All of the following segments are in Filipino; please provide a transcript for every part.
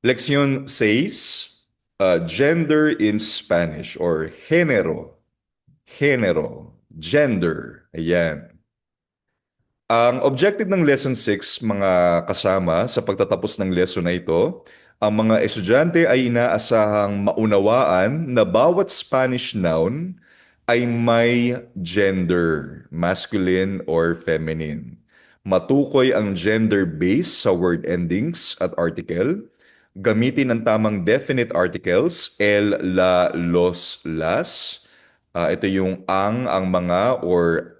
Lección 6, gender in Spanish or género. Género. Gender. Ayan. Ang objective ng Lesson 6, mga kasama, sa pagtatapos ng lesson na ito, ang mga estudyante ay inaasahang maunawaan na bawat Spanish noun ay may gender, masculine or feminine. Matukoy ang gender base sa word endings at article. Gamitin ang tamang definite articles, el, la, los, las. Ito yung ang mga, or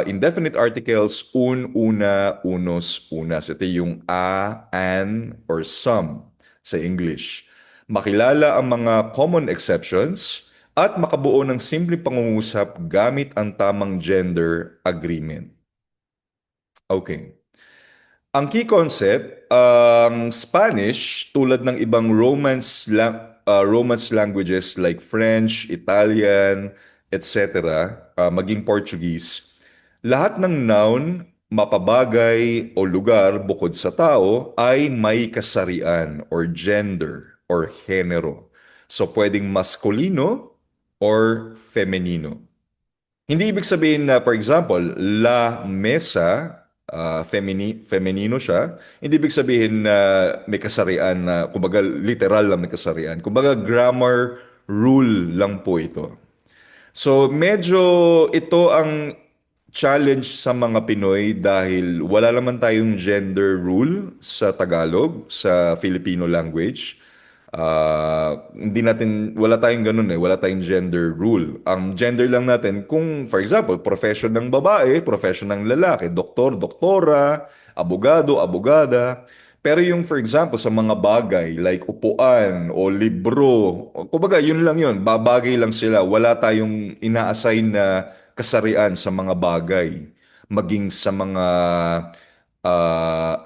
indefinite articles, un, una, unos, unas. Ito yung a, an, or some sa English. Makilala ang mga common exceptions at makabuo ng simpleng pangungusap gamit ang tamang gender agreement. Okay. Ang key concept, ang Spanish, tulad ng ibang Romance languages like French, Italian, etc., maging Portuguese, lahat ng noun, mapabagay o lugar bukod sa tao ay may kasarian or gender or genero. So pwedeng maskulino or femenino. Hindi ibig sabihin na, for example, la mesa, femenino siya. Hindi ibig sabihin na may kasarian na, kumbaga, literal lang may kasarian. Kumbaga, grammar rule lang po ito. So, medyo ito ang challenge sa mga Pinoy dahil wala naman tayong gender rule sa Tagalog, sa Filipino language. Hindi natin, wala tayong ganun eh, wala tayong gender rule. Ang gender lang natin, kung for example, profession ng babae, profession ng lalaki, doktor, doktora, abogado, abogada. Pero yung for example, sa mga bagay like upuan o libro, kumbaga yun lang yun, babagay lang sila. Wala tayong ina-assign na kasarian sa mga bagay. Maging sa mga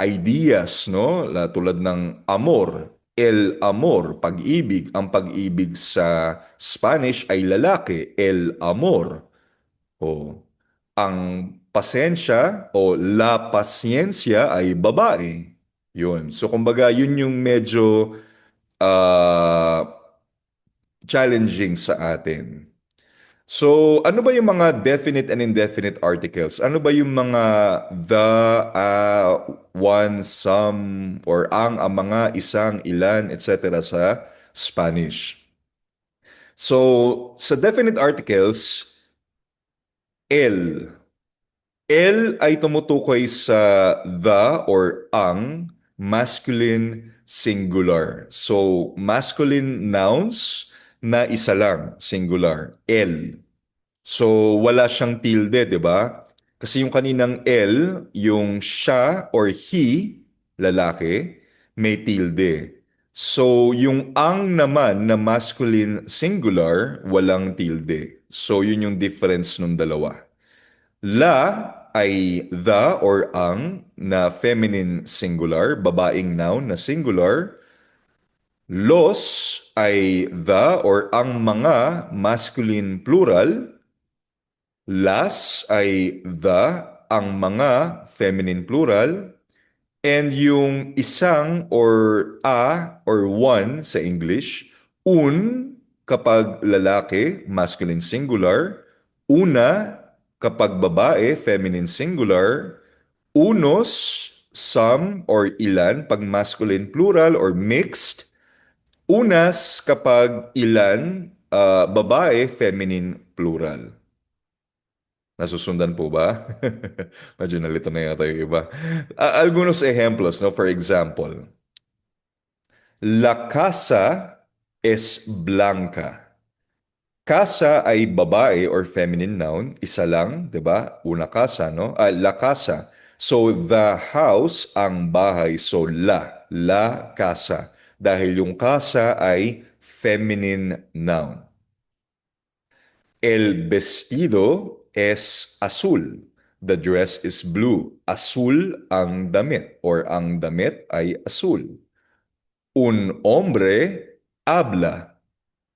ideas, no? Tulad ng amor, el amor, pag-ibig. Ang pag-ibig sa Spanish ay lalaki, el amor. O, ang pasensya o la paciencia ay babae. Yun. So, kumbaga, yun yung medyo ah, challenging sa atin. So, ano ba yung mga definite and indefinite articles? Ano ba yung mga the, one, some, or ang mga, isang, ilan, etc. sa Spanish? So, sa definite articles, el. El ay tumutukoy sa the or ang masculine singular. So, masculine nouns na isa lang, singular, el. So, wala siyang tilde, di ba? Kasi yung kaninang L, yung siya or he, lalaki, may tilde. So, yung ang naman na masculine singular, walang tilde. So, yun yung difference ng dalawa. La ay the or ang na feminine singular, babaeng noun na singular. Los ay the or ang mga masculine plural. Las ay the, ang mga feminine plural, and yung isang or a or one sa English, un kapag lalaki, masculine singular, una kapag babae, feminine singular, unos, some or ilan pag masculine plural or mixed, unas kapag ilan, babae, feminine plural. Nasusundan po ba? Medyo nalito na yata yung iba. Algunos ejemplos, no? For example, la casa es blanca. Casa ay babae or feminine noun, isa lang, 'di ba? Una casa, no? La casa. So the house, ang bahay, so la casa. Dahil yung casa ay feminine noun. El vestido es azul. The dress is blue. Azul ang damit or ang damit ay azul. Un hombre habla.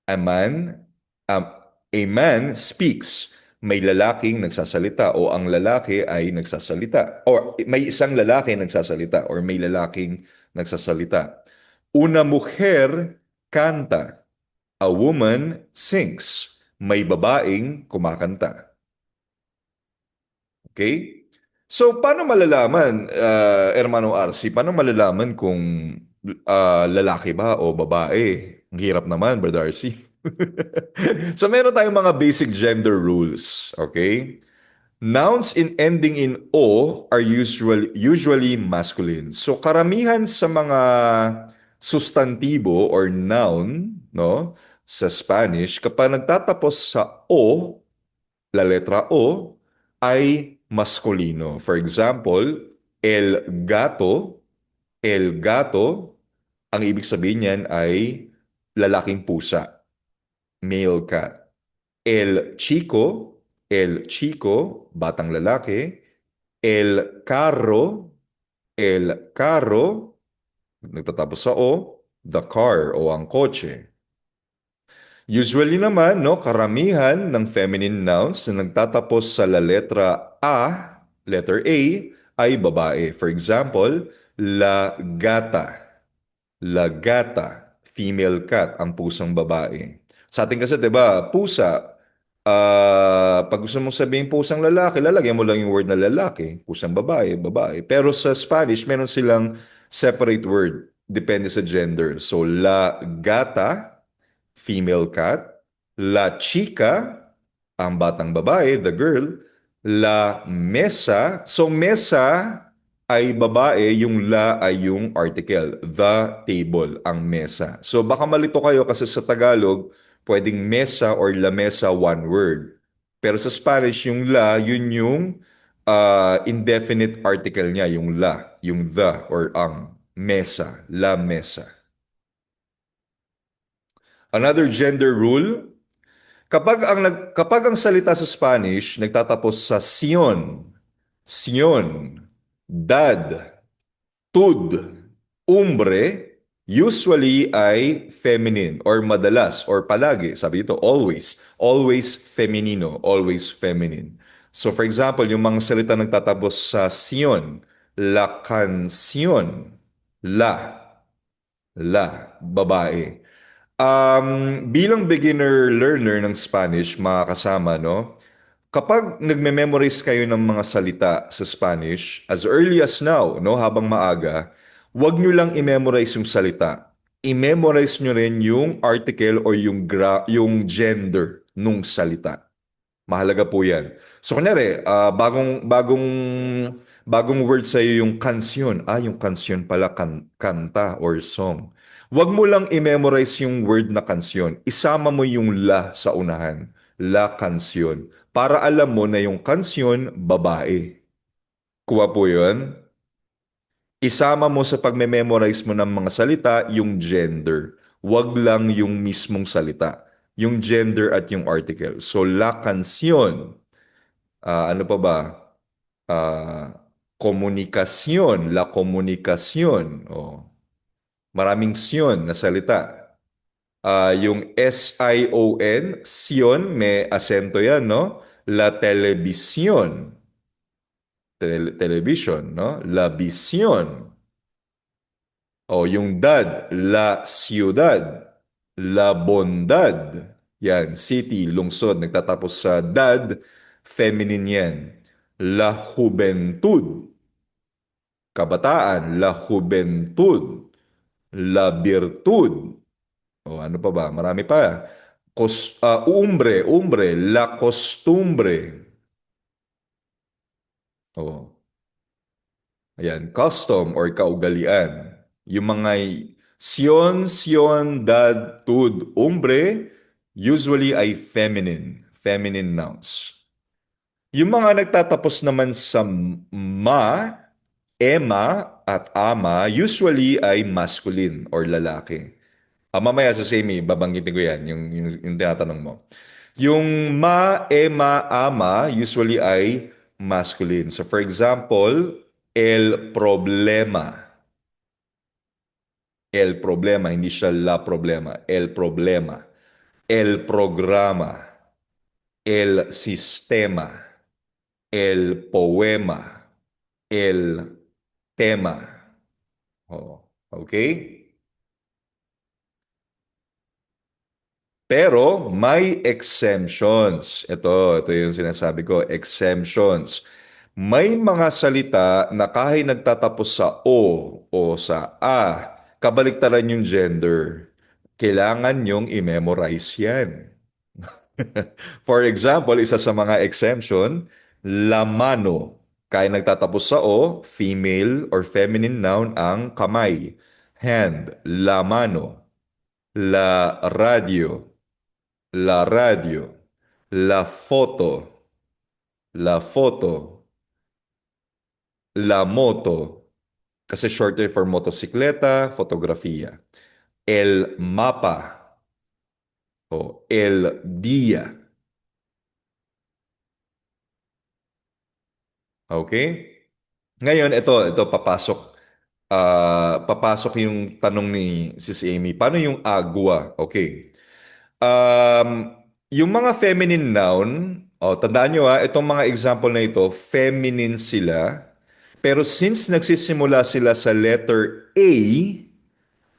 A man, um, a man speaks. May lalaking nagsasalita o ang lalaki ay nagsasalita. Or may isang lalaki nagsasalita or may lalaking nagsasalita. Una mujer canta. A woman sings. May babaeng kumakanta. Okay? So, paano malalaman, Hermano RC, paano malalaman kung lalaki ba o babae? Ang hirap naman, Brother RC. So, meron tayong mga basic gender rules. Okay? Nouns in ending in O are usually masculine. So, karamihan sa mga sustantibo or noun, no, sa Spanish, kapag nagtatapos sa O, la letra O ay maskulino. For example, el gato, ang ibig sabihin niyan ay lalaking pusa, male cat. El chico, batang lalaki. El el carro, nagtatapos sa O, the car o ang kotse. Usually naman, no, karamihan ng feminine nouns na nagtatapos sa la letra A, letter A, ay babae. For example, la gata. La gata, female cat, ang pusang babae. Sa atin kasi, 'di ba, pusa, pag gusto mong sabihin pusang lalaki, lalagyan mo lang yung word na lalaki. Pusang babae, babae. Pero sa Spanish, meron silang separate word. Depende sa gender. So, la gata, female cat. La chica, ang batang babae, the girl. La mesa. So mesa ay babae, yung la ay yung article. The table, ang mesa. So baka malito kayo kasi sa Tagalog, pwedeng mesa or la mesa one word. Pero sa Spanish, yung la, yun yung indefinite article niya, yung la, yung the or ang. Mesa, la mesa. Another gender rule, kapag ang salita sa Spanish nagtatapos sa sion, dad, tud, umbre, usually ay feminine or madalas or palagi. Sabi ito, always. Always feminino, always feminine. So for example, yung mga salita nagtatapos sa sion, la canción, la, babae. Bilang beginner learner ng Spanish, mga kasama, no? Kapag nagme-memorize kayo ng mga salita sa Spanish, as early as now, no, habang maaga, wag nyo lang i-memorize yung salita. I-memorize nyo rin yung article or yung gender nung salita. Mahalaga po yan. So, kunyari, bagong word sa iyo yung kansyon. Yung kansyon pala, kanta or song. Huwag mo lang i-memorize yung word na kansyon. Isama mo yung la sa unahan. La kansyon. Para alam mo na yung kansyon, babae. Kuha po yun. Isama mo sa pagme-memorize mo ng mga salita yung gender. Huwag lang yung mismong salita. Yung gender at yung article. So, la canción. Ano pa ba? Komunikasyon. La komunikasyon. Maraming syon na salita. Yung S-I-O-N, sion, may asento yan, no? La televisión. Television, no? La visión. Yung dad, la ciudad, la bondad. Yan, city, lungsod, nagtatapos sa dad, feminine yan. La juventud, kabataan, la juventud, la virtud. Ano pa ba? Marami pa. Umbre, la costumbre. Oh, ayan, custom or kaugalian. Yung mga sion, dad, tud, umbre, usually ay feminine nouns. Yung mga nagtatapos naman sa ma, ema, at ama, usually ay masculine or lalaki. Mamaya sa semi, babanggitin ko yan, yung tinatanong mo. Yung ma, ema, ama, usually ay masculine. So for example, el problema. El problema, hindi siya la problema. El problema. El programa. El sistema. El poema. El tema. Okay? Pero may exemptions. Ito yung sinasabi ko, exemptions. May mga salita na kahit nagtatapos sa o sa a, kabaliktaran yung gender. Kailangan yung i-memorize yan. For example, isa sa mga exemption, la mano. Kahit nagtatapos sa o, female or feminine noun ang kamay. Hand, la mano. La radio, la foto, la moto, kasi shorter for motosikleta, fotografiya. El mapa o el día. Okay? Ngayon, ito papasok. Papasok yung tanong ni Sis Amy. Paano yung agua? Okay. Yung mga feminine noun, tandaan nyo itong mga example na ito, feminine sila. Pero since nagsisimula sila sa letter A,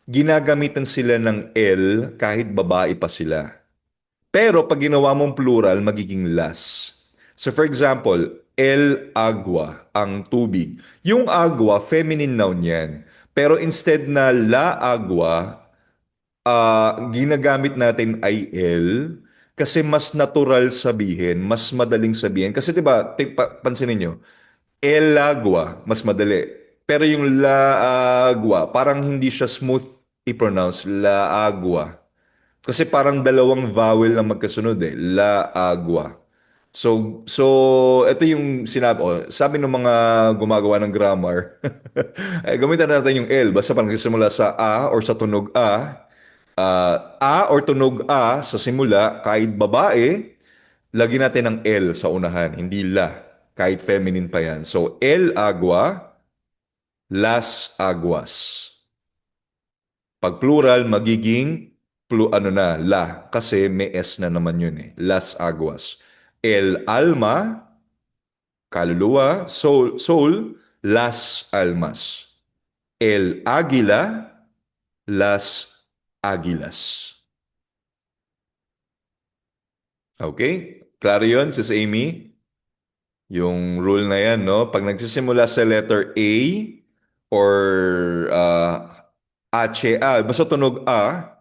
ginagamitan sila ng L kahit babae pa sila. Pero pag ginawa mong plural, magiging las. So for example, el agua, ang tubig. Yung agua, feminine noun yan. Pero instead na la agua, ginagamit natin ay L kasi mas natural sabihin, mas madaling sabihin. Kasi 'di ba, pansinin niyo, El Agua, mas madali. Pero yung La Agua, parang hindi siya smooth i-pronounce, La Agua. Kasi parang dalawang vowel na magkasunod La Agua. So ito yung sinabi, sabi ng mga gumagawa ng grammar, gamitan natin yung L, basta parang nagsisimula sa A or sa tunog A, A or tunog A sa simula, kahit babae, lagyan natin ng L sa unahan, hindi la. Kahit feminine pa yan. So, el agua, las aguas. Pag plural, magiging ano na, la. Kasi may S na naman yun Las aguas. El alma, kaluluwa, soul, las almas. El águila, las águilas. Okay? Klaro yun, Sis Amy? Yung rule na yan, no? Pag nagsisimula sa letter A or basta tunog A,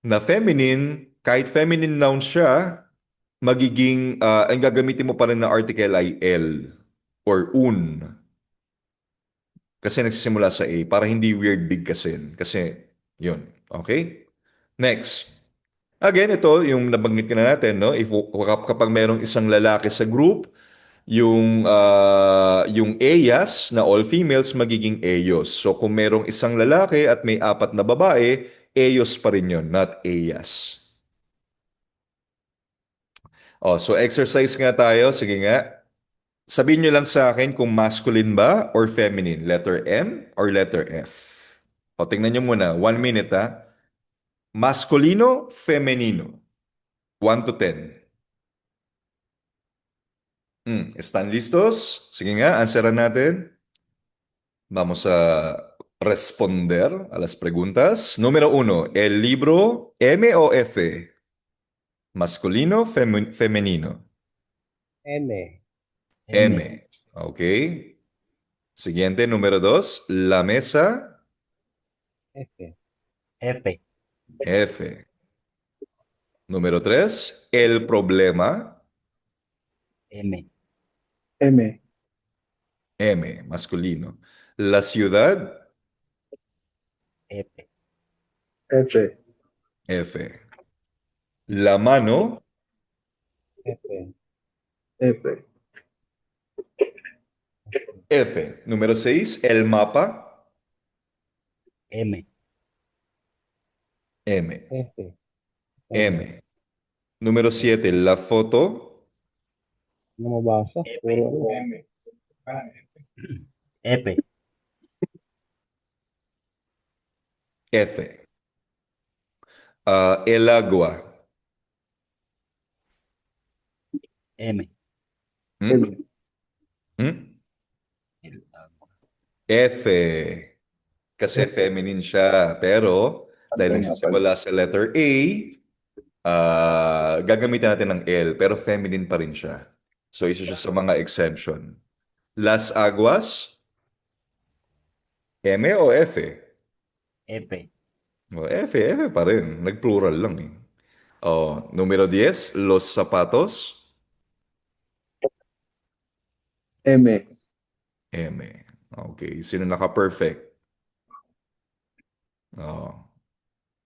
na feminine, kahit feminine noun siya, magiging, ang gagamitin mo pa rin na article ay L or un. Kasi nagsisimula sa A para hindi weird bigkasin. Kasi, yun. Okay? Next. Again, ito, yung nabanggit ka na natin, no? Kapag merong isang lalaki sa group, yung AYAS na all females magiging AYOS. So kung merong isang lalaki at may apat na babae, AYOS pa rin yun, not AYAS. So exercise nga tayo. Sige nga. Sabihin nyo lang sa akin kung masculine ba or feminine. Letter M or letter F. Tingnan nyo muna. 1 minute ha. Masculino, femenino. 1 to 10. ¿Están listos? Sige nga, answeran natin. Vamos a responder a las preguntas. Número 1, ¿el libro M o F? ¿Masculino, femenino? M. M. Ok. Siguiente, número 2, la mesa. F. F. F. Número 3, el problema. M. M. M, masculino. La ciudad. F. F. F. La mano. F. F. F. Número 6, el mapa. M. M. F. M. Número 7, la foto. No mabasa. Puro M. F. F. El agua. M. ¿Mm? M. ¿Mm? El agua. F. Kasi F. feminine siya. Pero dahil Ano nga pala? nagsisimula sa letter A, Gagamitan natin ng L, pero feminine pa rin siya. So, isa siya sa mga exemption. Las Aguas, M o F? F. O, F pa rin. Nag-plural lang eh. Oh, numero 10, Los Zapatos, M. M. Okay, sino naka-perfect? Oh,